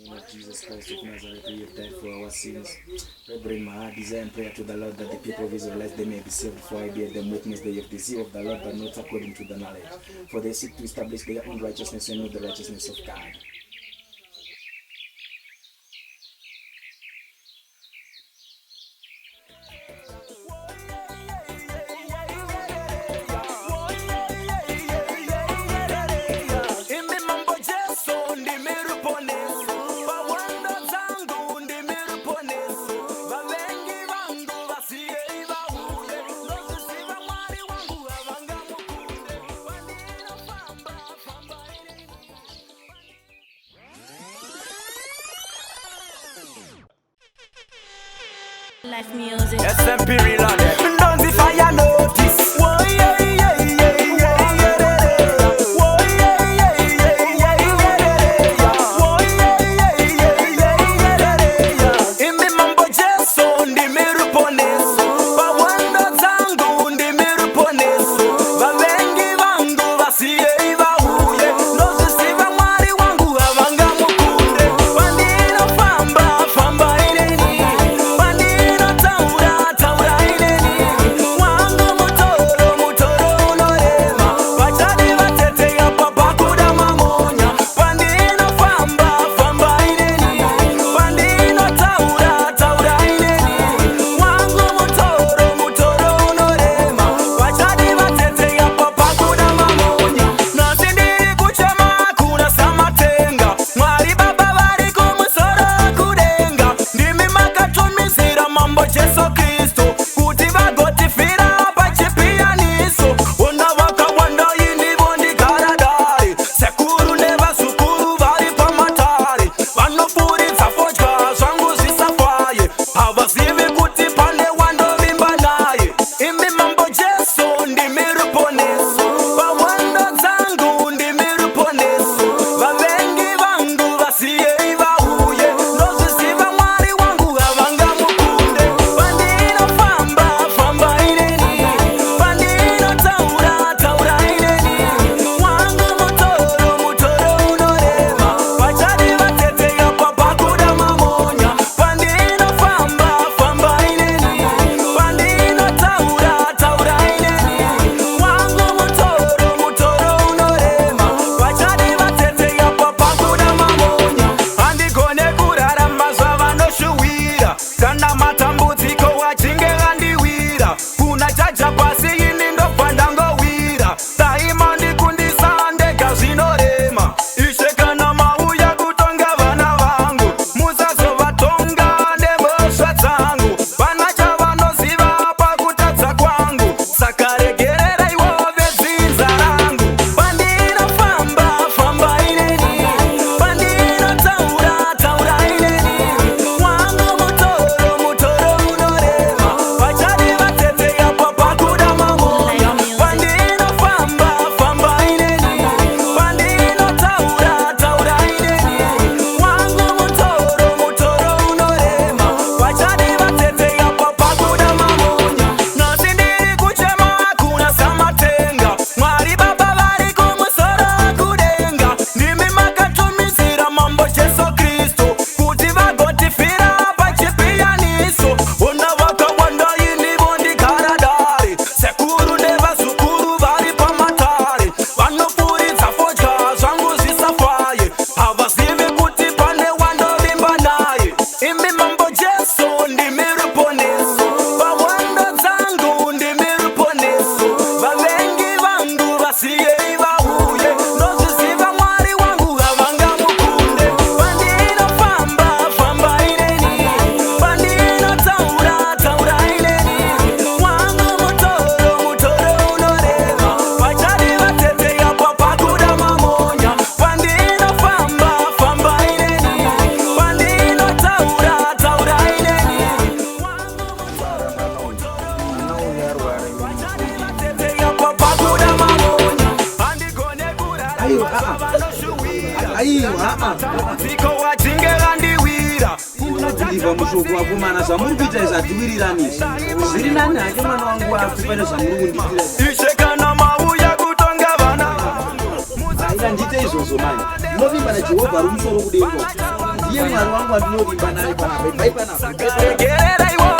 name of Jesus Christ of Nazareth, who have died for our sins. I bring my heart, desire, and prayer to the Lord that the people of Israel, they may be saved, before I bear them witness. They have the zeal of the Lord, but not according to the knowledge. For they seek to establish their own righteousness and not the righteousness of God. Life music. SMP reloaded. Don't if I notice. Whoa, yeah, yeah, yeah, yeah, yeah. Whoa, yeah, yeah, yeah, yeah, yeah. Whoa, yeah, yeah, yeah, yeah. Imi mambo Jesu ndimiruponesu. Pawando zangu ndimiruponesu. Valengi vangu vasiye vahuye. Nozisiva mwari wangu avanga mukunde. Pandino famba, famba ineni. Kuliva mushoko wakumana zamurikuita izadiwiriraniso zviri nani hake mwana wangu afupane zvamurikunditira ishekana mauya kutonga vana aila ndite izvozvo mani ndinovimba najehovha ari musoro kudenga Ye mwari wangu andinodimba naye pana. Bye bye pana. Get it, I want.